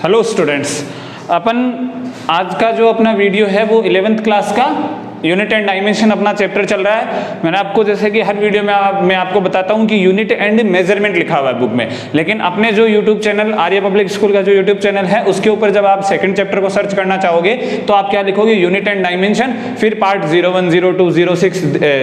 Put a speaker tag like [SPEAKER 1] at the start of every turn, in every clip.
[SPEAKER 1] Hello students, अपन आज का जो अपना वीडियो है वो 11th क्लास का यूनिट एंड डायमेंशन अपना चैप्टर चल रहा है। मैंने आपको जैसे कि हर वीडियो में मैं आपको बताता हूं कि यूनिट एंड मेजरमेंट लिखा हुआ है बुक में, लेकिन अपने जो यूट्यूब चैनल आर्य पब्लिक स्कूल का जो यूट्यूब चैनल है उसके ऊपर जब आप सेकंड चैप्टर को सर्च करना चाहोगे तो आप क्या लिखोगे, यूनिट एंड डायमेंशन, फिर पार्ट 01, 02, 06,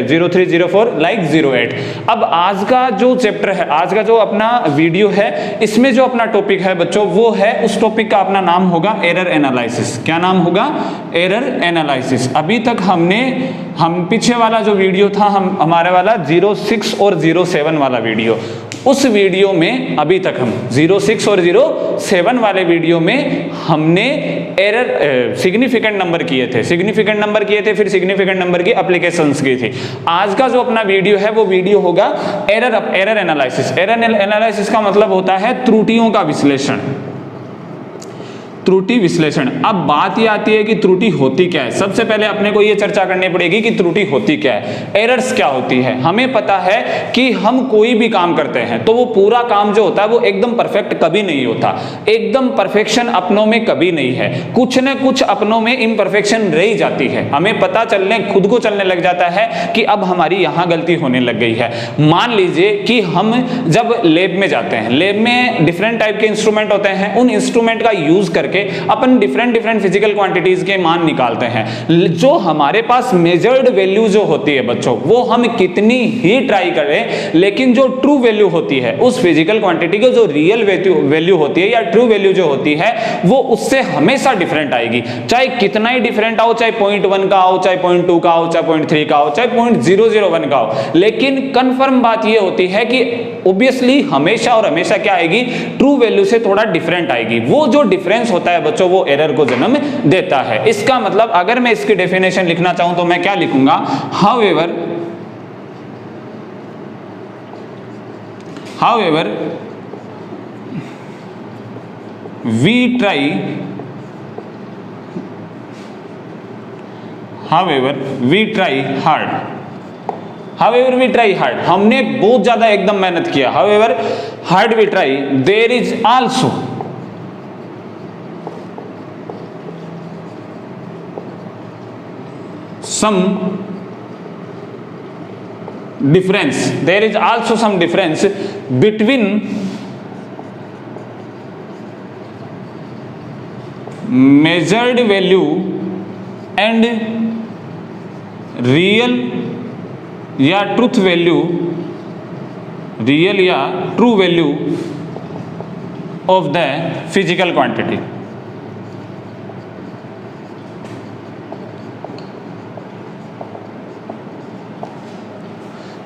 [SPEAKER 1] 03, 04 लाइक 08। अब आज का जो चैप्टर है, आज का जो अपना वीडियो है, इसमें जो अपना टॉपिक है बच्चों वो है, उस टॉपिक का अपना नाम होगा एरर एनालिसिस। क्या नाम होगा? Error analysis. अभी तक हम पीछे वाला जो वीडियो था, हमारे वाला 06 और 07 वाला वीडियो, उस वीडियो में अभी तक हम 06 और 07 वाले वीडियो में हमने एरर सिग्निफिकेंट नंबर किए थे, फिर सिग्निफिकेंट नंबर की एप्लीकेशंस की थी। आज का जो अपना वीडियो है वो वीडियो होगा एरर एनालिसिस। एरर एनालिसिस का मतलब होता है त्रुटियों का विश्लेषण, त्रुटि विश्लेषण। अब बात ये आती है कि त्रुटि होती क्या है। सबसे पहले अपने को ये चर्चा करनी पड़ेगी कि त्रुटि होती क्या है, एरर्स क्या होती है। हमें पता है कि हम कोई भी काम करते हैं तो वो पूरा काम जो होता है वो एकदम परफेक्ट कभी नहीं होता, एकदम परफेक्शन अपनों में कभी नहीं है, कुछ न कुछ अपनों में इम्परफेक्शन रह जाती है। हमें पता खुद को चलने लग जाता है कि अब हमारी यहां गलती होने लग गई है। मान लीजिए कि हम जब लैब में जाते हैं, लैब में डिफरेंट टाइप के इंस्ट्रूमेंट होते हैं, उन इंस्ट्रूमेंट का यूज करके अपन डिफरेंट फिजिकल क्वांटिटीज के मान निकालते हैं। जो हमारे पास मेजर्ड वैल्यू जो होती है बच्चों, वो हम कितनी ही ट्राई करें, लेकिन जो ट्रू वैल्यू होती है उस फिजिकल क्वांटिटी की, जो रियल वैल्यू होती है या ट्रू वैल्यू जो होती है, वो उससे हमेशा डिफरेंट आएगी। चाहे कितना ही डिफरेंट आओ, चाहे 0.1 का आओ, चाहे 0.2 का आओ, चाहे 0.3 का आओ, चाहे 0.001 का आओ, लेकिन कंफर्म बात ये होती है कि ऑब्वियसली हमेशा और हमेशा क्या आएगी, ट्रू वैल्यू से थोड़ा डिफरेंट आएगी। वो जो डिफरेंस होता है बच्चों वो एरर को जन्म देता है। इसका मतलब अगर मैं इसकी डेफिनेशन लिखना चाहूं तो मैं क्या लिखूंगा, हाउएवर वी ट्राई हार्ड, हमने बहुत ज्यादा एकदम मेहनत किया। However hard we try, there is also some difference, there is also some difference between measured value and real या ट्रूथ वैल्यू, रियल या true value of the physical quantity.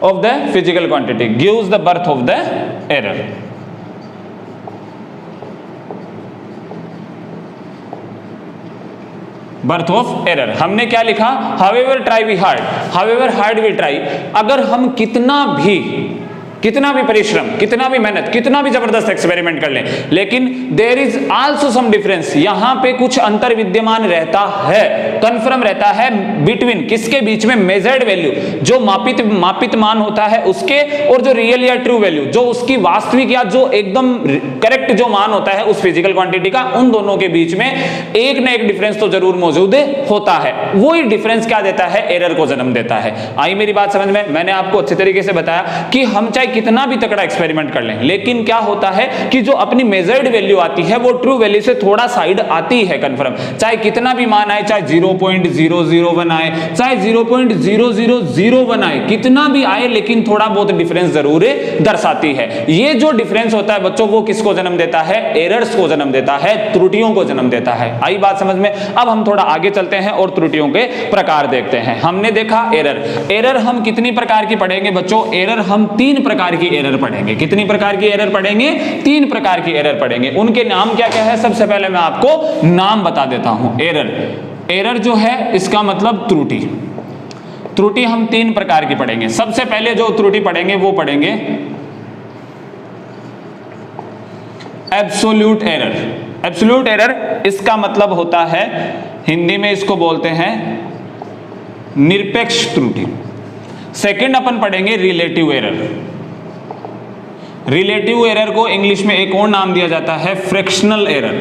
[SPEAKER 1] of the physical quantity gives the birth of the error. Birth of error हमने क्या लिखा, however try we hard, however hard we try. अगर हम कितना भी परिश्रम, कितना भी मेहनत, कितना भी जबरदस्त एक्सपेरिमेंट कर लें, लेकिन there is also some difference, यहां पे कुछ अंतर विद्यमान रहता है, कंफर्म रहता है, बिटवीन किसके बीच में, मेजर्ड वैल्यू जो मापित मान होता है उसके, और जो रियल या ट्रू वैल्यू जो उसकी वास्तविक या जो एकदम करेक्ट जो मान होता है उस फिजिकल क्वांटिटी का, उन दोनों के बीच में एक ना एक डिफरेंस तो जरूर मौजूद होता है। वही डिफरेंस क्या देता है, एरर को जन्म देता है। आई मेरी बात समझ में? मैंने आपको अच्छे तरीके से बताया कि हम चाहे कितना भी तगड़ा एक्सपेरिमेंट कर लें, लेकिन क्या होता है कि जो अपनी मेजर्ड वैल्यू आती है वो ट्रू वैल्यू से थोड़ा साइड आती है कंफर्म। चाहे कितना भी मान आए, चाहे 0.001 आए, चाहे 0.0001 आए, कितना भी आए, लेकिन थोड़ा बहुत डिफरेंस जरूर दर्शाती है। ये जो डिफरेंस होता है बच्चों वो किसको जन्म देता है, एरर्स को जन्म देता है, त्रुटियों को जन्म देता है। आई बात समझ में? अब हम थोड़ा आगे चलते हैं और त्रुटियों के प्रकार देखते हैं। हमने देखा एरर हम कितनी प्रकार की पढ़ेंगे बच्चों, एरर हम 3 प्रकार की एरर पढ़ेंगे। कितनी प्रकार की एरर पढ़ेंगे? 3 प्रकार की एरर पढ़ेंगे। उनके नाम क्या क्या है, सबसे पहले मैं आपको नाम बता देता हूं। एरर जो है इसका मतलब त्रुटि हम 3 प्रकार की पढ़ेंगे। सबसे पहले जो त्रुटि पढ़ेंगे वो पढ़ेंगे एब्सोल्यूट एरर। एब्सोल्यूट एरर इसका मतलब होता है, हिंदी में इसको बोलते हैं निरपेक्ष त्रुटि। सेकंड अपन पढ़ेंगे रिलेटिव एरर। रिलेटिव एरर को इंग्लिश में एक और नाम दिया जाता है फ्रैक्शनल एरर।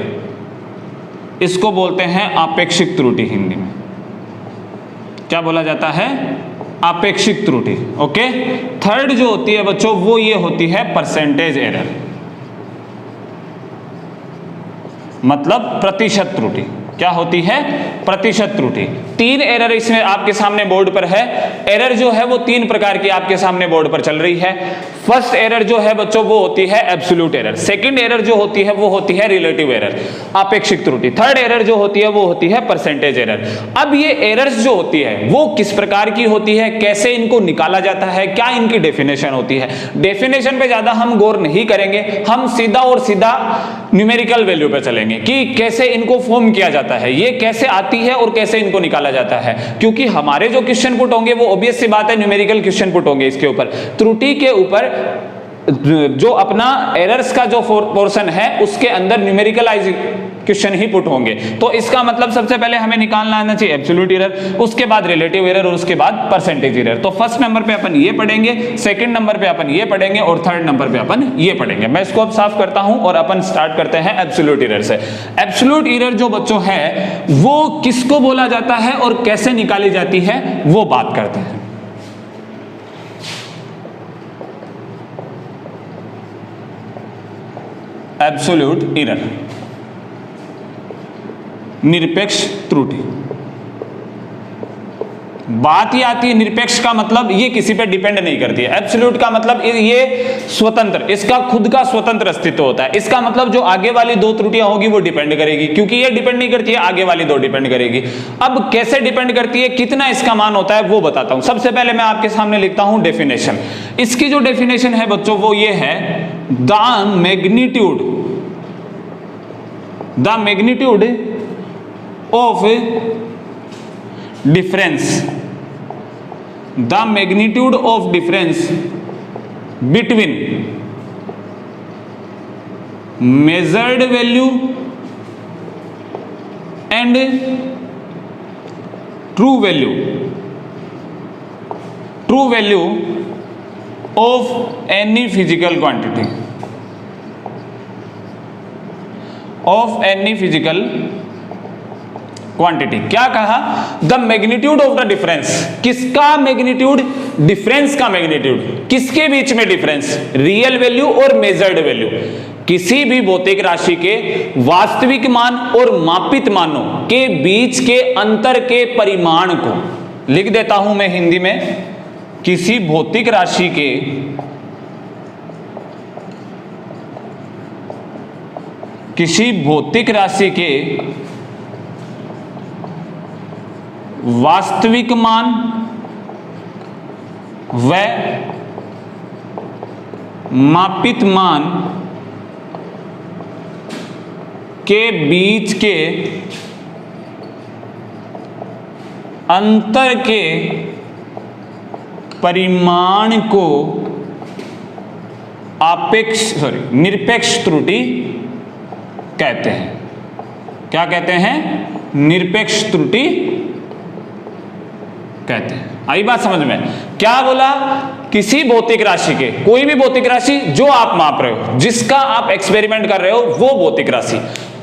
[SPEAKER 1] इसको बोलते हैं आपेक्षिक त्रुटि हिंदी में। क्या बोला जाता है? आपेक्षिक त्रुटि। ओके। थर्ड जो होती है बच्चों वो ये होती है परसेंटेज एरर, मतलब प्रतिशत त्रुटि। क्या होती है? प्रतिशत त्रुटि। 3 एरर इसमें आपके सामने बोर्ड पर है। एरर जो है वो 3 प्रकार की आपके सामने बोर्ड पर चल रही है। फर्स्ट एरर जो है बच्चों वो होती है एब्सोल्यूट एरर। सेकंड एरर जो होती है वो होती है रिलेटिव एरर, आपेक्षिक त्रुटि। थर्ड एरर जो होती है वो होती है परसेंटेज एरर। अब ये एरर्स जो होती है वो किस प्रकार की होती है, कैसे इनको निकाला जाता है, क्या इनकी डेफिनेशन होती है? डेफिनेशन पे ज्यादा हम गौर नहीं करेंगे, हम सीधा और सीधा न्यूमेरिकल वैल्यू पे चलेंगे कि कैसे इनको फॉर्म किया जाता है, ये कैसे आती है और कैसे इनको निकाला जाता है। क्योंकि हमारे जो क्वेश्चन पुट होंगे वो ऑब्वियस सी बात है न्यूमेरिकल क्वेश्चन पुट होंगे। इसके ऊपर त्रुटि के ऊपर जो अपना एरर्स का जो पोर्शन है उसके अंदर न्यूमेरिकलाइज क्वेश्चन ही पुट होंगे। तो इसका मतलब सबसे पहले हमें निकालना आना चाहिए एब्सोल्यूट एरर, उसके बाद रिलेटिव एरर और उसके बाद परसेंटेज एरर। तो फर्स्ट नंबर पे अपन ये पढ़ेंगे, सेकंड नंबर पे अपन ये पढ़ेंगे और थर्ड नंबर पे अपन ये पढ़ेंगे। मैं इसको अब साफ करता हूं और अपन स्टार्ट करते हैं एब्सोल्यूट एरर से। एब्सोल्यूट एरर जो बच्चों है वो किसको बोला जाता है और कैसे निकाली जाती है वो बात करते हैं। एब्सोल्यूट एरर, निरपेक्ष त्रुटि। बात ही आती है निरपेक्ष का मतलब ये किसी पे डिपेंड नहीं करती है। एब्सोल्यूट का मतलब ये स्वतंत्र, इसका खुद का स्वतंत्र अस्तित्व होता है। इसका मतलब जो आगे वाली 2 त्रुटियां होगी वो डिपेंड करेगी, क्योंकि ये डिपेंड नहीं करती है, आगे वाली 2 डिपेंड करेगी। अब कैसे डिपेंड करती है, कितना इसका मान होता है वो बताता हूं। सबसे पहले मैं आपके सामने लिखता हूं डेफिनेशन। इसकी जो डेफिनेशन है बच्चों वो ये है, the magnitude of difference, the magnitude of difference between measured value and true value of any physical quantity, quantity. क्या कहा? The magnitude of the difference. किसका मैग्नीट्यूड? डिफरेंस का मैग्नीट्यूड। किसके बीच में डिफरेंस? रियल वैल्यू और मेजर्ड वैल्यू। किसी भी भौतिक राशि के वास्तविक मान और मापित मानों के बीच के अंतर के परिमाण को लिख देता हूं मैं हिंदी में। किसी भौतिक राशि के वास्तविक मान व मापित मान के बीच के अंतर के परिमाण को निरपेक्ष त्रुटि कहते हैं। क्या कहते हैं? निरपेक्ष त्रुटि कहते हैं। आई बात समझ में? क्या बोला? किसी भौतिक राशि के, कोई भी भौतिक राशि जो आप माप रहे हो, जिसका आप एक्सपेरिमेंट कर रहे हो, वो भौतिक राशि,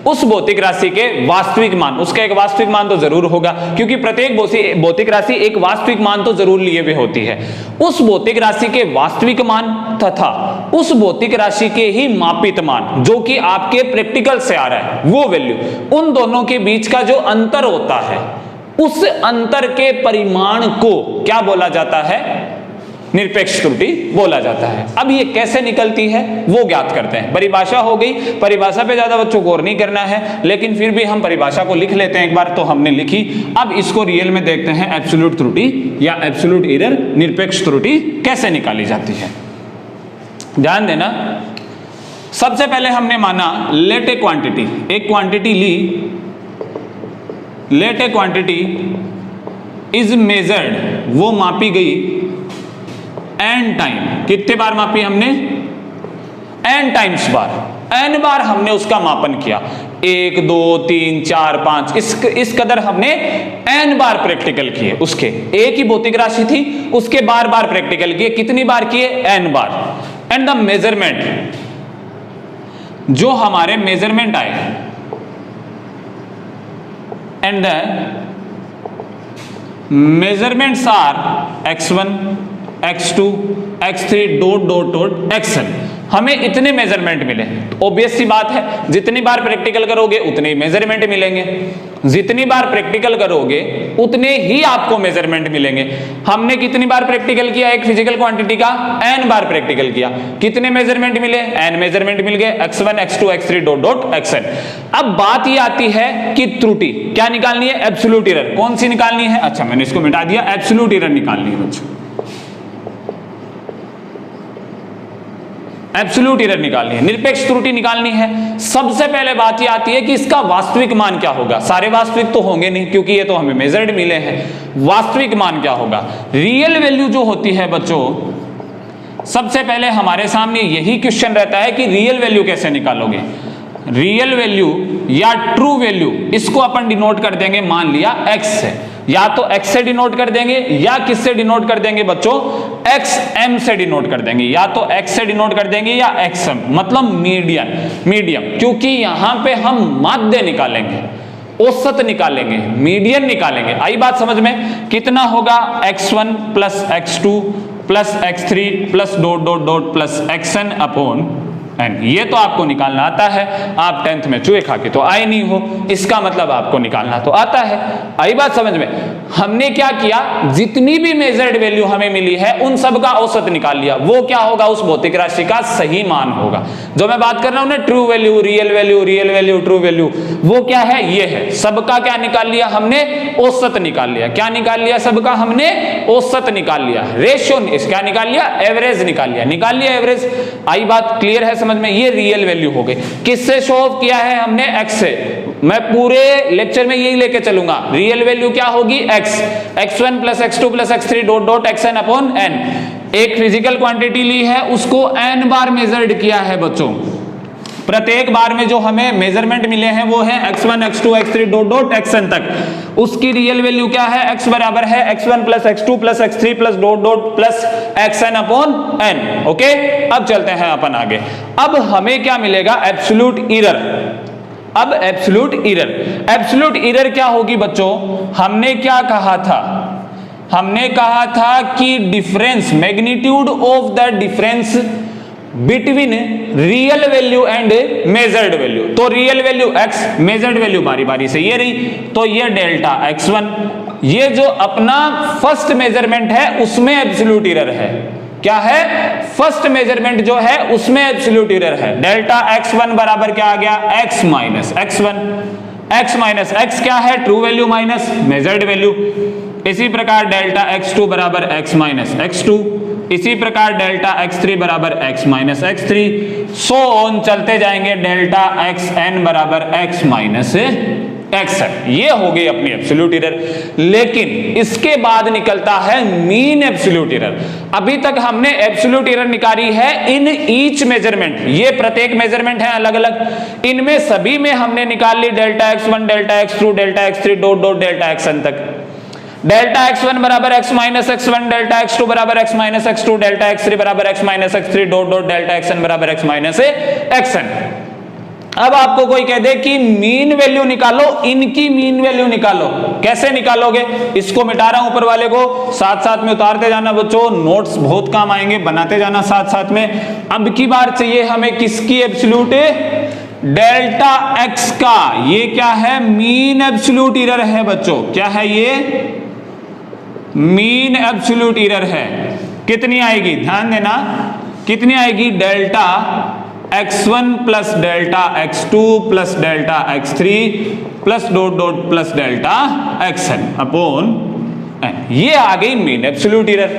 [SPEAKER 1] उस भौतिक राशि के वास्तविक मान, उसका एक वास्तविक मान तो जरूर होगा, क्योंकि प्रत्येक भौतिक राशि एक वास्तविक मान तो जरूर लिए हुए होती है। उस भौतिक राशि के वास्तविक मान तथा उस भौतिक राशि के ही मापित मान, जो कि आपके प्रैक्टिकल से आ रहा है, वो वैल्यू, उन दोनों के बीच का जो अंतर होता है, उस अंतर के परिमाण को क्या बोला जाता है? निरपेक्ष त्रुटि बोला जाता है। अब ये कैसे निकलती है वो ज्ञात करते हैं। परिभाषा हो गई, परिभाषा पे ज्यादा बच्चों गौर नहीं करना है, लेकिन फिर भी हम परिभाषा को लिख लेते हैं एक बार। तो हमने लिखी, अब इसको रियल में देखते हैं। एब्सोल्यूट त्रुटि या एब्सोल्यूट एरर, निरपेक्ष त्रुटि कैसे निकाली जाती है। ध्यान देना, सबसे पहले हमने माना लेट ए क्वांटिटी, एक क्वांटिटी ली, let a quantity is measured, वो मापी गई, एन टाइम, कितने बार मापी हमने? एन टाइम्स बार, एन बार हमने उसका मापन किया, 1 2 3 4 5, इस कदर हमने एन बार प्रैक्टिकल किए। उसके एक ही भौतिक राशि थी, उसके बार बार प्रैक्टिकल किए। कितनी बार किए? एन बार। एंड द मेजरमेंट, जो हमारे मेजरमेंट आए, and the measurements are x1, x2, x3 xn। हमें इतने मेजरमेंट मिले, ऑब्वियस सी बात है जितनी बार प्रैक्टिकल करोगे उतने ही मेजरमेंट मिलेंगे, जितनी बार प्रैक्टिकल करोगे उतने ही आपको मेजरमेंट मिलेंगे। हमने कितनी बार प्रैक्टिकल किया एक फिजिकल क्वांटिटी का? n बार प्रैक्टिकल किया। कितने मेजरमेंट मिले? n मेजरमेंट मिल गए, x1, x2, x3 xn। अब बात ये आती है कि त्रुटि क्या निकालनी है? Absolute error. कौन सी निकालनी है? अच्छा मैंने इसको मिटा दिया, एब्सोल्यूट एरर निकालनी है बच्चों, एब्सोल्यूट एरर निकालनी है, निरपेक्ष त्रुटि निकालनी है। सबसे पहले बात ये आती है कि इसका वास्तविक मान क्या होगा। सारे वास्तविक तो होंगे नहीं क्योंकि ये तो हमें मेजर्ड मिले हैं। वास्तविक मान क्या होगा? रियल वैल्यू जो होती है बच्चों, सबसे पहले हमारे सामने यही क्वेश्चन रहता है कि रियल वैल्यू कैसे निकालोगे। रियल वैल्यू या ट्रू वैल्यू, इसको अपन डिनोट कर देंगे मान लिया x से, या तो x से डिनोट कर देंगे या किससे डिनोट कर देंगे बच्चों? xm से डिनोट कर देंगे, या तो x से डिनोट कर देंगे या xm, मतलब मीडियम, क्योंकि यहां पे हम माध्य निकालेंगे, औसत निकालेंगे, मीडियन निकालेंगे। आई बात समझ में? कितना होगा? x1 plus x2 plus x3 plus plus xn upon n। ये तो आपको निकालना आता है, आप 10th में चूहे खा के तो आए नहीं हो, इसका मतलब आपको निकालना तो आता है। आई बात समझ में? हमने क्या किया, जितनी भी मेजर्ड वैल्यू हमें मिली है उन सब का औसत निकाल लिया। वो क्या होगा? उस भौतिक राशि का सही मान होगा। जो मैं बात कर रहा हूं ना, true value, real value, true value, वो क्या है? ये है। सबका क्या निकाल लिया हमने? औसत निकाल लिया। क्या निकाल लिया? सबका हमने औसत निकाल लिया। रेशियो क्या निकाल लिया? एवरेज निकाल लिया एवरेज। आई बात क्लियर है समझ में? ये रियल वैल्यू हो गई। किससे शो ऑफ किया है हमने? x से। मैं पूरे लेक्चर में यही लेके चलूंगा। रियल वैल्यू क्या होगी? x, x1 plus x2 plus x3 xn upon n। एक फिजिकल क्वांटिटी ली है, उसको n बार मेजर्ड किया है बच्चों। प्रत्येक बार में जो हमें मेजरमेंट मिले हैं वो है x1, x2, x3 xn तक। उसकी रियल वैल्यू क्या है? x बराबर है x1 plus x2 plus x3 plus plus xn upon n। Okay, अब चलते हैं अपन आगे। अब हमें क्या मिलेगा? Absolute error. अब एब्सोल्यूट एरर क्या होगी बच्चों? हमने क्या कहा था? हमने कहा था कि difference, magnitude of the difference between real value and measured value. तो real value x, measured value बारी बारी से ये रही, तो ये डेल्टा x1, ये जो अपना फर्स्ट मेजरमेंट है उसमें एब्सोल्यूट एरर है। क्या है? फर्स्ट मेजरमेंट जो है उसमें एब्सोल्यूट एरर है। डेल्टा x1 बराबर क्या आ गया? x minus x1। x minus x क्या है? True value minus measured value. इसी प्रकार डेल्टा x2 बराबर x माइनस x2। इसी प्रकार डेल्टा x3 बराबर x minus x3, so on चलते जाएंगे। डेल्टा xn बराबर x माइनस xn। ये हो गई अपनी एब्सोल्यूट एरर। लेकिन इसके बाद निकलता है मीन एब्सोल्यूट एरर। अभी तक हमने एब्सोल्यूट एरर निकाली है इन ईच मेजरमेंट, ये प्रत्येक मेजरमेंट है अलग अलग, इनमें सभी में हमने निकाल ली delta x1, delta x2, delta x3 delta xn तक। डेल्टा x1 बराबर x minus x1, delta x2 बराबर x minus x2, delta x3 बराबर x minus x3 delta xn बराबर x माइनस xn। अब आपको कोई कह दे कि मीन वैल्यू निकालो, इनकी मीन वैल्यू निकालो, कैसे निकालोगे? इसको मिटा रहा हूं ऊपर वाले को, साथ साथ में उतारते जाना बच्चों, नोट्स बहुत काम आएंगे, बनाते जाना साथ साथ में। अब की बार चाहिए हमें किसकी एब्सोल्यूट? डेल्टा x का। ये क्या है? मीन एब्सोल्यूट एरर है बच्चों। क्या है ये? मीन एब्सोल्यूट एरर है। कितनी आएगी? ध्यान देना, कितनी आएगी? Delta x1 plus delta x2 plus delta x3 plus plus delta xn upon n। ये आ गई मीन एब्सोल्यूट एरर।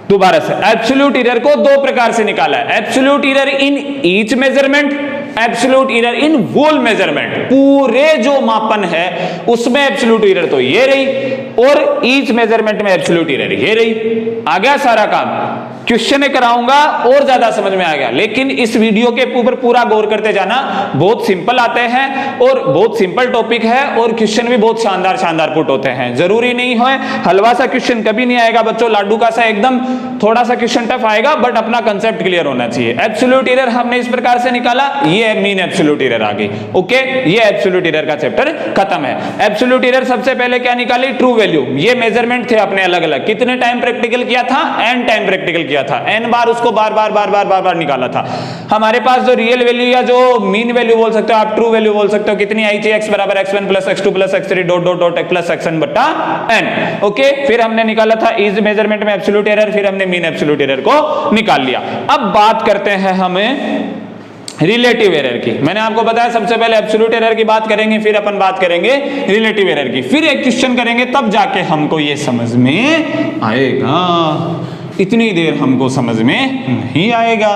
[SPEAKER 1] दोबारा से, एब्सोल्यूट एरर को दो प्रकार से निकाला है। Absolute error in each measurement, absolute error in whole measurement. पूरे जो मापन है उसमें एब्सोल्यूट एरर तो ये रही, और ईच मेजरमेंट में एब्सोल्यूट एरर, ये रही, आ गया सारा काम। क्वेश्चन कराऊंगा और ज्यादा समझ में आ गया, लेकिन इस वीडियो के ऊपर पूरा गौर करते जाना, बहुत सिंपल आते हैं और बहुत सिंपल टॉपिक है और क्वेश्चन भी बहुत शानदार शानदार पुट होते हैं। जरूरी नहीं है हलवा सा क्वेश्चन कभी नहीं आएगा बच्चों, लाडू का सा एकदम थोड़ा सा क्वेश्चन टफ आएगा, बट अपना कंसेप्ट क्लियर होना चाहिए। एब्सोल्यूट एरर हमने इस प्रकार से निकाला, ये मीन एब्सोल्यूट एरर आ गई। ओके, ये एब्सोल्यूट एरर का चैप्टर खत्म है। एब्सोल्यूट एरर सबसे पहले क्या निकाली, ट्रू वैल्यू। ये मेजरमेंट थे अपने अलग अलग, कितने टाइम प्रैक्टिकल किया था, n टाइम प्रैक्टिकल किया था, n बार उसको बार बार निकाला था। हमारे पास जो रियल वैल्यू या जो मीन वैल्यू बोल सकते हो आप, ट्रू वैल्यू बोल सकते हो, कितनी आई थी, x बराबर x1 plus x2 plus x3 dot dot dot plus xn बटा n। ओके, फिर हमने निकाला था इज मेजरमेंट में एब्सोल्यूट एरर, फिर हमने मीन एब्सोल्यूट एरर को निकाल लिया। अब बात करते हैं हमें रिलेटिव एरर की। मैंने आपको बताया सबसे पहले एब्सोल्यूट एरर की बात करेंगे, फिर अपन बात करेंगे रिलेटिव एरर की, फिर एक क्वेश्चन करेंगे, तब जाके हमको ये समझ में आएगा, इतनी देर हमको समझ में नहीं आएगा।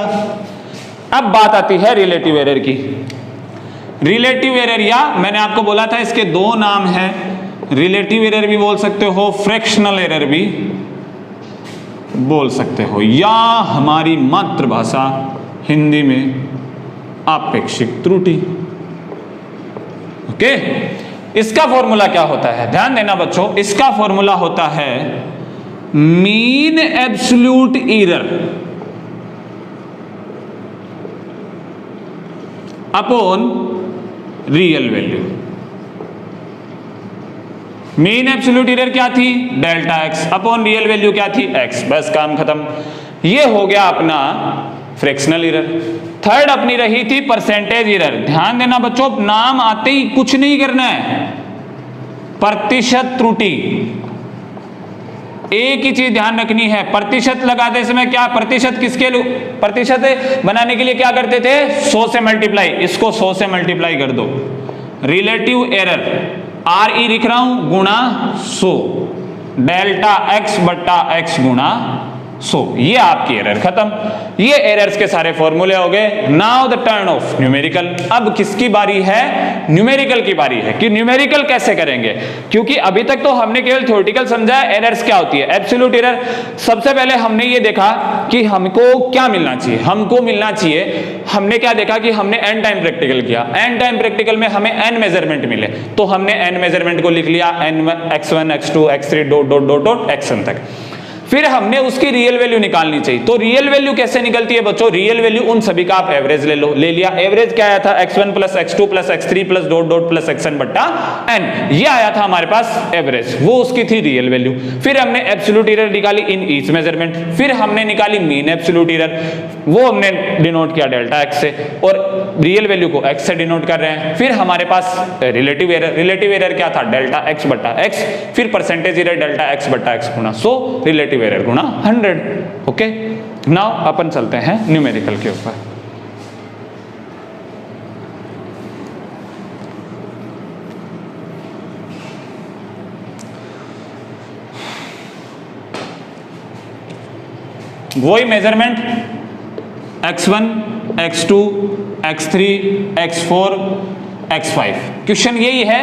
[SPEAKER 1] अब बात आती है रिलेटिव एरर की। रिलेटिव एरर, या मैंने आपको बोला था इसके दो नाम हैं, रिलेटिव एरर भी बोल सकते हो, फ्रैक्शनल एरर भी बोल सकते हो, या हमारी मातृभाषा हिंदी में आपेक्षिक त्रुटि। ओके, इसका फॉर्मूला क्या होता है, ध्यान देना बच्चों, इसका फॉर्मूला होता है mean absolute error upon real value. Mean absolute error क्या थी, delta x, upon real value क्या थी, x। बस काम खत्म। ये हो गया अपना फ्रैक्शनल एरर। थर्ड अपनी रही थी परसेंटेज एरर। ध्यान देना बच्चों, नाम आते ही कुछ नहीं करना है, प्रतिशत त्रुटि, एक ही चीज ध्यान रखनी है, प्रतिशत लगाते समय क्या, प्रतिशत किसके लिए, प्रतिशत बनाने के लिए क्या करते थे, 100 से मल्टीप्लाई, इसको 100 से मल्टीप्लाई कर दो। रिलेटिव एरर RE लिख रहा हूं गुणा 100, डेल्टा x बट्टा x गुणा 100, ये आपकी एरर खत्म। ये एरर्स के सारे फॉर्मूले हो गए। Now the turn off numerical. अब किसकी बारी है, न्यूमेरिकल की बारी है कि न्यूमेरिकल कैसे करेंगे, क्योंकि अभी तक तो हमने केवल थ्योरेटिकल समझा है एरर्स क्या होती है। एब्सोल्यूट एरर सबसे पहले हमने ये देखा कि हमको क्या मिलना चाहिए, हमको मिलना चाहिए, हमने क्या देखा कि हमने n टाइम प्रैक्टिकल किया, n टाइम प्रैक्टिकल में हमें n मेजरमेंट मिले, तो हमने n मेजरमेंट को लिख लिया, x1 x2 x3 dot dot dot dot xn तक। फिर हमने उसकी रियल वैल्यू निकालनी चाहिए। तो रियल वैल्यू कैसे निकलती है बच्चों, रियल वैल्यू उन सभी का आप एवरेज ले लो, ले लिया। एवरेज क्या आया था, x1 plus x2 plus x3 plus dot dot plus xn बट्टा n, ये आया था हमारे पास एवरेज, वो उसकी थी रियल वैल्यू। फिर हमने एब्सोल्यूट एरर निकाली इन ईच मेजरमेंट, फिर हमने निकाली मीन एब्सोल्यूट एरर, वो हमने डिनोट किया डेल्टा x से, और रियल वैल्यू को x से डिनोट कर रहे हैं। फिर हमारे पास रिलेटिव एरर, रिलेटिव एरर क्या था, डेल्टा x बट्टा x, फिर परसेंटेज एरर डेल्टा x बट्टा x गुना 100, रिलेटिव एरर गुना 100। ओके, नाउ अपन चलते हैं न्यूमेरिकल के ऊपर। वही measurement x1 x2 x3 x4 x5। Question यही है,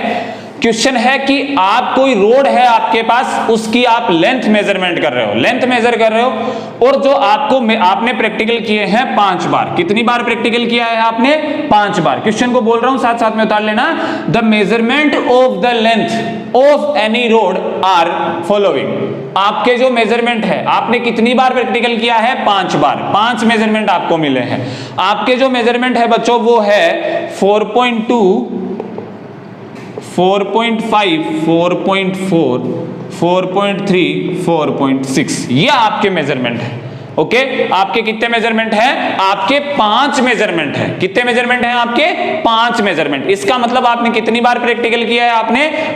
[SPEAKER 1] क्वेश्चन है कि आप कोई रोड है आपके पास, उसकी आप लेंथ मेजरमेंट कर रहे हो, लेंथ मेजर कर रहे हो, और जो आपने प्रैक्टिकल किए हैं 5 बार। कितनी बार प्रैक्टिकल किया है आपने, 5 बार। क्वेश्चन को बोल रहा हूं, साथ साथ में उतार लेना। The measurement of the length of any rod are following. आपके जो मेजरमेंट है, आपने कितनी बार प्रैक्टिकल किया है, 5 बार, 5 मेजरमेंट आपको मिले हैं। आपके जो मेजरमेंट है बच्चों वो है 4.2, 4.5, 4.4, 4.3, 4.6, ये आपके मेजरमेंट है। ओके, आपके कितने मेजरमेंट हैं, आपके 5 मेजरमेंट है। कितने मेजरमेंट हैं आपके, 5 मेजरमेंट। इसका मतलब आपने कितनी बार प्रैक्टिकल किया है,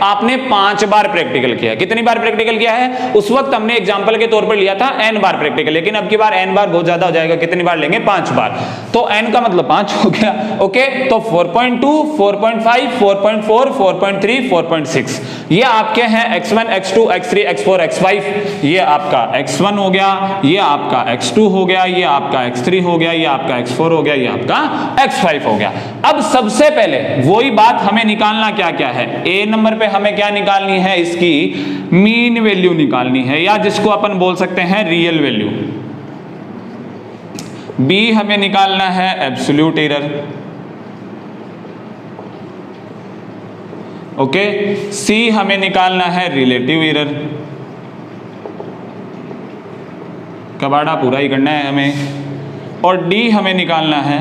[SPEAKER 1] आपने 5 बार प्रैक्टिकल किया है। कितनी बार प्रैक्टिकल किया है, उस वक्त हमने एग्जांपल के तौर पर लिया था n बार प्रैक्टिकल, लेकिन अब की बार n बार बहुत ज्यादा हो जाएगा। कितनी बार लेंगे, 5 बार, तो n का मतलब 5 हो गया। ओके, तो 4.2, 4.5, 4.4, 4.3, 4.6 ये आपके हैं x1 x2 x3 x4 x5। ये आपका x1 हो गया, ये आपका x2 हो गया, ये आपका x3 हो गया, ये आपका x4 हो गया, ये आपका x5 हो गया। अब सबसे पहले वही बात हमें निकालना क्या क्या है, ए नंबर पे हमें क्या निकालनी है, इसकी मीन वैल्यू निकालनी है, या जिसको अपन बोल सकते हैं रियल वैल्यू। बी हमें निकालना है एब्सोल्यूट एरर, ओके। सी हमें निकालना है रिलेटिव एरर, कबाड़ा पूरा ही करना है हमें, और डी हमें निकालना है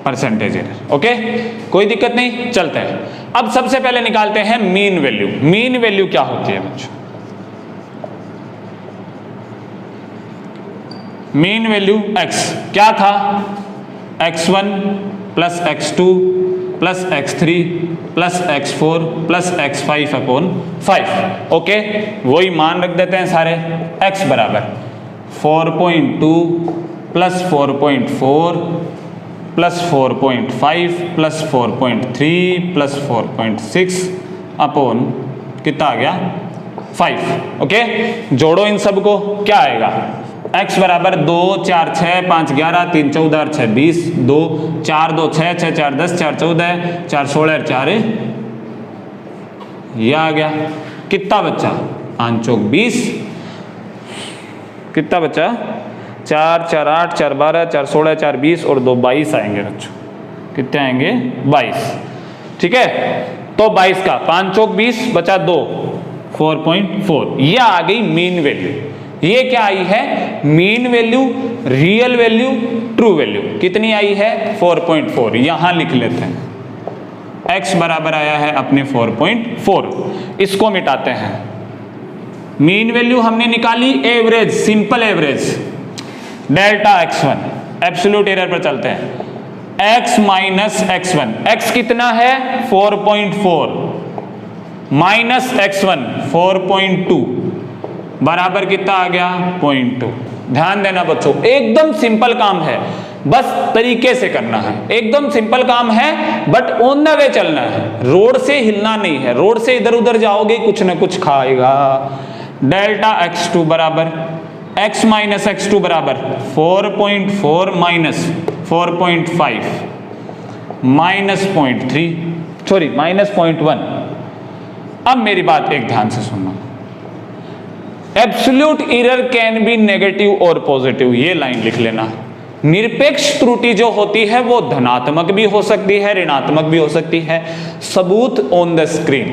[SPEAKER 1] परसेंटेज एरर, ओके। कोई दिक्कत नहीं, चलते हैं। अब सबसे पहले निकालते हैं मीन वैल्यू। मीन वैल्यू क्या होती है बच्चों? मीन वैल्यू x क्या था, x1 plus x2 plus x3 plus x4 plus x5 upon 5, okay. वही मान रख देते हैं सारे। x बराबर 4.2 plus 4.4 plus 4.5 plus 4.3 plus 4.6 upon कितना आ गया 5, ओके। जोड़ो इन सब को, क्या आएगा, x बराबर 2 4 6 5 11 3 14 6 20, 2 4 2 6 6 4 10 4 14 4 16 4, ये आ गया। कितना बच्चा, 5 चौक 20, कितना बच्चा, 4 4 8 4 12 4 16 4 20 और 2 22 आएंगे बच्चों। कितने आएंगे, 22, ठीक है। तो 22 का 5 चौक 20 बचा 2, 4.4, ये आ गई मीन वैल्यू। ये क्या आई है, mean value, real value, true value. कितनी आई है, 4.4। यहां लिख लेते हैं। x बराबर आया है अपने 4.4, इसको मिटाते हैं। मीन वैल्यू हमने निकाली, average, simple average, delta x1, absolute error पर चलते हैं। x माइनस x1, x कितना है 4.4 माइनस x1 4.2 बराबर कितना आ गया 0.2। ध्यान देना बच्चों, एकदम सिंपल काम है, बस तरीके से करना है। एकदम सिंपल काम है, बट ऑन द वे चलना है, रोड से हिलना नहीं है। रोड से इधर उधर जाओगे कुछ ना कुछ खाएगा। डेल्टा x2 बराबर x माइनस x2 बराबर 4.4 माइनस 4.5 माइनस 0.3, सॉरी माइनस 0.1। अब मेरी बात एक ध्यान से सुनना, absolute error can be negative और पॉजिटिव, ये लाइन लिख लेना। निरपेक्ष त्रुटि जो होती है वो धनात्मक भी हो सकती है, ऋणात्मक भी हो सकती है। सबूत ऑन द स्क्रीन,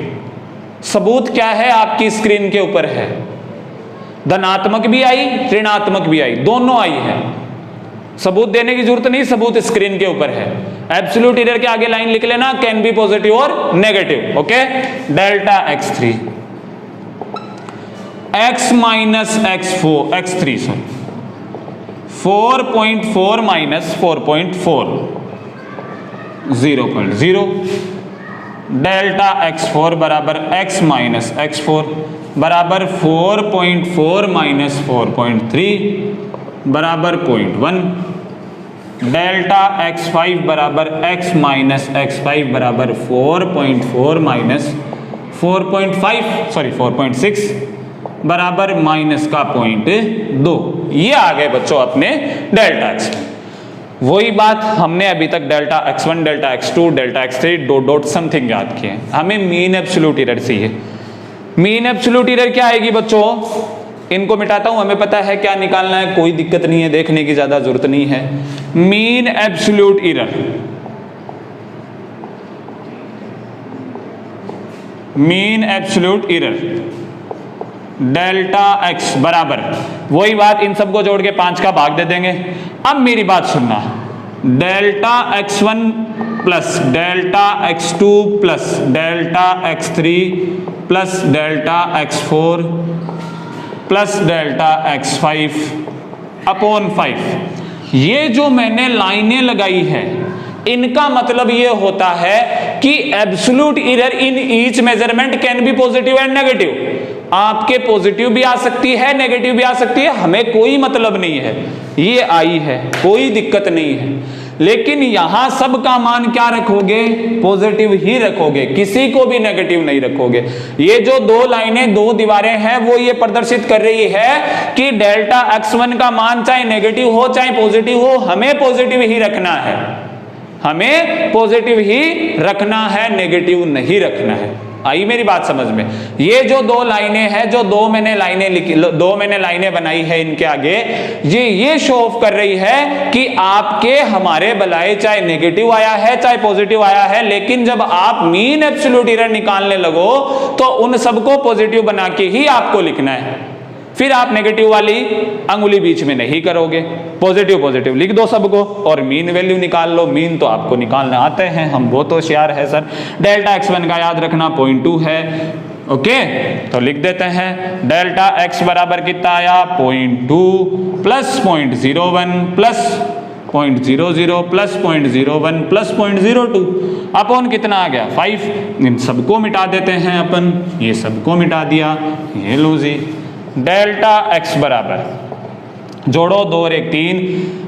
[SPEAKER 1] सबूत क्या है, आपकी स्क्रीन के ऊपर है। धनात्मक भी आई, ऋणात्मक भी आई, दोनों आई है। सबूत देने की जरूरत नहीं, सबूत स्क्रीन के ऊपर है। एब्सोल्यूट एरर के आगे लाइन लिख लेना, कैन बी पॉजिटिव और negative, okay. Delta x3, x minus x3 sorry 4.4 minus 4.4 0.0। Delta x4 बराबर x माइनस x4 बराबर 4.4 माइनस 4.3 बराबर 0.1। डेल्टा x5 बराबर x माइनस x5 बराबर 4.4 माइनस 4.5 सॉरी 4.6 बराबर माइनस का 0.2। ये आ गए बच्चों अपने डेल्टा x। वही बात हमने अभी तक delta x1, delta x2, delta x3 dot something याद किए। हमें मीन एब्सोल्यूट एरर चाहिए। मीन एब्सोल्यूट एरर क्या आएगी बच्चों, इनको मिटाता हूं, हमें पता है क्या निकालना है, कोई दिक्कत नहीं है, देखने की ज्यादा जरूरत नहीं है। Mean absolute error, mean absolute error delta x बराबर, वही बात, इन सबको जोड़ के 5 का भाग दे देंगे। अब मेरी बात सुनना, delta x1 plus delta x2 plus delta x3 plus delta x4 plus delta x5 upon 5, ये जो मैंने लाइनें लगाई है इनका मतलब ये होता है कि absolute error in each measurement can be positive and negative. आपके पॉजिटिव भी आ सकती है, नेगेटिव भी आ सकती है, हमें कोई मतलब नहीं है। ये आई है, कोई दिक्कत नहीं है। लेकिन यहां सब का मान क्या रखोगे, पॉजिटिव ही रखोगे, किसी को भी नेगेटिव नहीं रखोगे। ये जो दो लाइनें, दो दीवारें हैं, वो ये प्रदर्शित कर रही है कि डेल्टा x1 का मान चाहे नेगेटिव हो चाहे पॉजिटिव हो, हमें पॉजिटिव ही रखना है, हमें पॉजिटिव ही रखना है, नेगेटिव नहीं रखना है। आई मेरी बात समझ में? ये जो दो लाइनें हैं, जो दो मैंने लाइनें बनाई है इनके आगे, ये शो ऑफ कर रही है कि आपके हमारे बलाए चाहे नेगेटिव आया है चाहे पॉजिटिव आया है, लेकिन जब आप मीन एब्सोल्यूट एरर निकालने लगो तो उन सबको पॉजिटिव बना के ही आपको लिखना है। फिर आप नेगेटिव वाली अंगुली बीच में नहीं करोगे, पॉजिटिव पॉजिटिव लिख दो सबको और मीन वैल्यू निकाल लो। मीन तो आपको निकालना आते हैं, हम बहुत होशियार है सर। डेल्टा x1 का याद रखना 0.2 है, ओके, तो लिख देते हैं डेल्टा x बराबर कितना आया 0.2 plus 0.01 plus 0.00 plus 0.01 plus 0.02 upon कितना आ गया 5। इन सबको मिटा देते हैं अपन, ये सबको मिटा दिया, ये लो जी डेल्टा x बराबर, जोड़ो 2 और 1 3,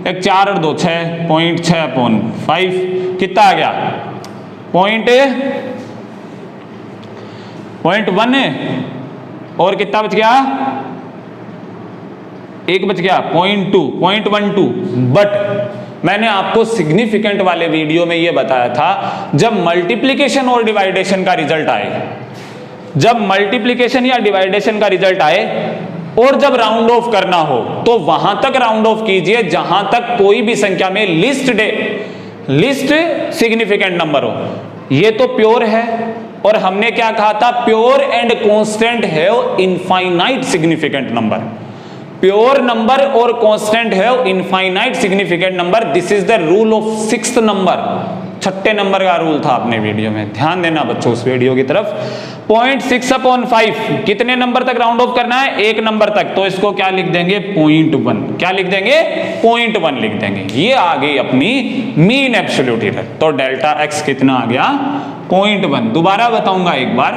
[SPEAKER 1] 1 4 और 2 6, 0.6 अपॉन 5 कितना आ गया 0.1 और कितना बच गया, एक बच गया 0.12। बट मैंने आपको सिग्निफिकेंट वाले वीडियो में यह बताया था, जब मल्टीप्लिकेशन और डिवाइडेशन का रिजल्ट आए, जब मल्टीप्लिकेशन या डिवाइडेशन का रिजल्ट आए और जब राउंड ऑफ करना हो तो वहां तक राउंड ऑफ कीजिए जहां तक कोई भी संख्या में लिस्ट सिग्निफिकेंट नंबर हो। ये तो प्योर है और हमने क्या कहा था, प्योर एंड कांस्टेंट है infinite significant number. Pure number और कांस्टेंट है infinite significant number. This is the rule of 6th number, 6ठे नंबर का रूल था अपने वीडियो में, ध्यान देना बच्चों उस वीडियो की तरफ। 0.6 अपॉन 5 कितने नंबर तक राउंड ऑफ करना है, 1 नंबर तक, तो इसको क्या लिख देंगे 0.1, क्या लिख देंगे 0.1 लिख देंगे। ये आ गई अपनी मीन एब्सोल्यूट एरर। तो डेल्टा x कितना आ गया 0.1। दोबारा बताऊंगा एक बार,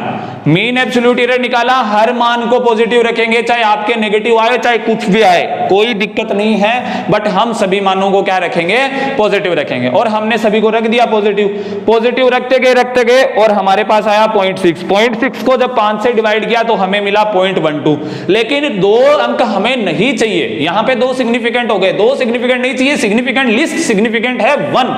[SPEAKER 1] मीन एब्सोल्यूट एरर निकाला, हर मान को पॉजिटिव रखेंगे, चाहे आपके नेगेटिव आए चाहे कुछ भी आए, कोई दिक्कत नहीं है, बट हम सभी मानों को क्या रखेंगे, पॉजिटिव रखेंगे। और हमने सभी को रख दिया पॉजिटिव रखते गए और हमारे पास आया 0.6 को जब 5 से डिवाइड किया तो हमें मिला 0.12। लेकिन 2 अंक हमें नहीं चाहिए, यहां पे 2 सिग्निफिकेंट हो गए, 2 सिग्निफिकेंट नहीं चाहिए, सिग्निफिकेंट लिस्ट सिग्निफिकेंट है 1,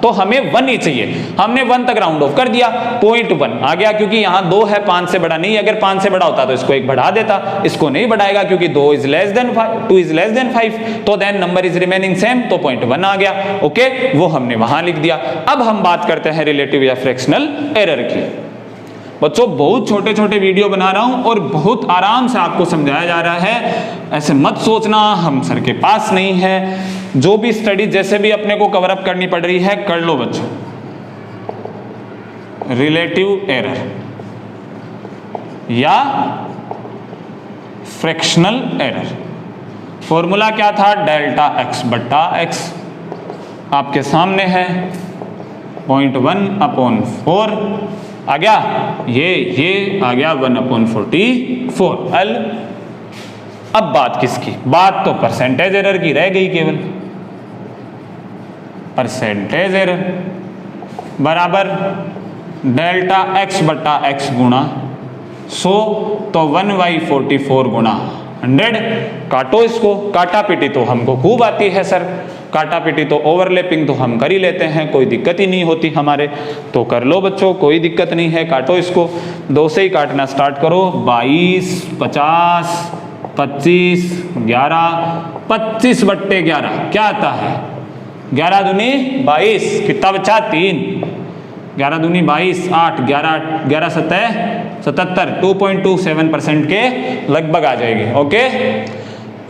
[SPEAKER 1] तो हमें 1 ही चाहिए। हमने 1 तक राउंड ऑफ कर दिया, 0.1 आ गया, क्योंकि यहां 2 है, 5 से बड़ा नहीं। अगर 5 से बड़ा होता तो इसको 1 बढ़ा देता, इसको नहीं बढ़ाएगा क्योंकि 2 इज लेस देन 5, तो then number is remaining same, तो 0.1 आ गया, ओके, वो हमने वहां लिख दिया। अब हम बात करते हैं रिलेटिव या फ्रैक्शनल एरर की। बच्चों बहुत छोटे छोटे वीडियो बना रहा हूं और बहुत आराम से आपको समझाया जा रहा है, ऐसे मत सोचना हम सर के पास नहीं है। जो भी स्टडी जैसे भी अपने को कवर अप करनी पड़ रही है कर लो बच्चों। रिलेटिव एरर या फ्रैक्शनल एरर, फॉर्मूला क्या था, डेल्टा x बट्टा x, आपके सामने है 0.1 अपॉन 4 आ गया, ये आ गया 1/44 L। अब बात किसकी, बात तो परसेंटेज एरर की रह गई, केवल परसेंटेज एरर बराबर डेल्टा x बट्टा x गुणा 100, तो 1/44 गुणा 100। काटो इसको, काटा पीटी तो हमको खूब आती है सर, काटा पीटी तो ओवरलैपिंग तो हम कर ही लेते हैं, कोई दिक्कत ही नहीं होती हमारे, तो कर लो बच्चों, कोई दिक्कत नहीं है। काटो इसको, 2 से ही काटना स्टार्ट करो, 22, 50, 25, 11, 25 बट्टे 11 क्या आता है, 11 दूनी 22, कितना बचा 3, 11 दूनी 22, 8, 11 सतह 77, 2.27% के लगभग आ जाएगी, ओके।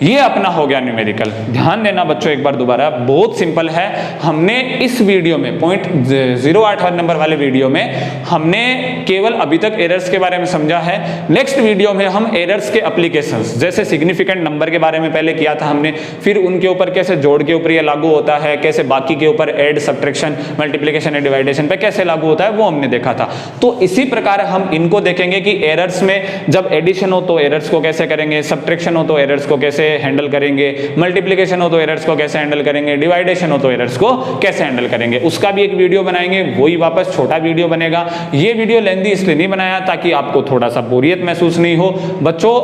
[SPEAKER 1] ये अपना हो गया न्यूमेरिकल। ध्यान देना बच्चों एक बार दोबारा, बहुत सिंपल है। हमने इस वीडियो में 0.08 नंबर वाले वीडियो में हमने केवल अभी तक एरर्स के बारे में समझा है। नेक्स्ट वीडियो में हम एरर्स के एप्लीकेशंस, जैसे सिग्निफिकेंट नंबर के बारे में पहले किया था हमने, फिर उनके ऊपर कैसे जोड़ के ऊपर ये लागू होता है, कैसे बाकी के ऊपर ऐड, सब्ट्रैक्शन, मल्टीप्लिकेशन एंड डिवाइडेशन पे कैसे लागू होता है, वो हमने देखा था। तो इसी प्रकार हम इनको देखेंगे कि एरर्स में जब एडिशन हो तो एरर्स को कैसे करेंगे, सब्ट्रैक्शन हो तो एरर्स को कैसे हैंडल करेंगे, मल्टीप्लिकेशन हो तो एरर्स को कैसे हैंडल करेंगे, डिवाइडेशन हो तो एरर्स को कैसे हैंडल करेंगे, उसका भी एक वीडियो बनाएंगे। वही वापस छोटा वीडियो बनेगा। ये वीडियो लेंथी इसलिए नहीं बनाया ताकि आपको थोड़ा सा बोरियत महसूस नहीं हो। बच्चों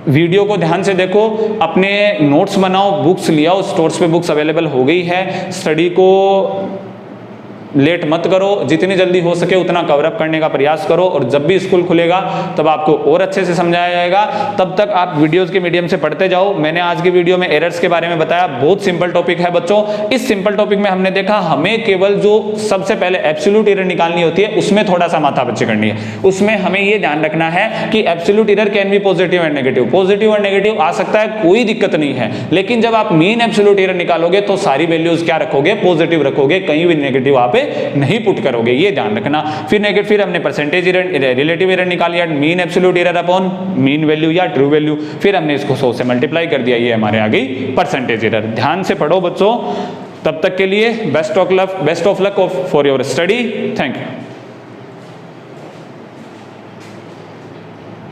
[SPEAKER 1] वीडियो को ध्यान से देखो, अपने नोट्स बनाओ, बुक्स ले आओ, स्टोर्स पे बुक्स अवेलेबल हो गई है। स्टडी को लेट मत करो, जितनी जल्दी हो सके उतना कवर अप करने का प्रयास करो, और जब भी स्कूल खुलेगा तब आपको और अच्छे से समझाया जाएगा। तब तक आप वीडियोस के मीडियम से पढ़ते जाओ। मैंने आज की वीडियो में एरर्स के बारे में बताया, बहुत सिंपल टॉपिक है बच्चों। इस सिंपल टॉपिक में हमने देखा हमें केवल जो सबसे पहले एब्सोल्यूट एरर निकालनी होती है उसमें थोड़ा सा माथापच्ची करनी है। उसमें हमें ये ध्यान रखना है कि absolute error can be positive and negative, positive और नेगेटिव आ सकता है, कोई दिक्कत नहीं है। लेकिन जब आप मीन एब्सोल्यूट एरर निकालोगे तो सारी वैल्यूज क्या रखोगे, पॉजिटिव रखोगे, कहीं भी नेगेटिव आप नहीं पुट करोगे, ये ध्यान रखना। फिर हमने परसेंटेज एरर, रिलेटिव एरर निकाल लिया, mean absolute error upon mean value या ट्रू वैल्यू, फिर हमने इसको 100 से मल्टीप्लाई कर दिया, ये हमारे आ गई परसेंटेज एरर। ध्यान से पढ़ो बच्चों। तब तक के लिए best of luck for your study. Thank you.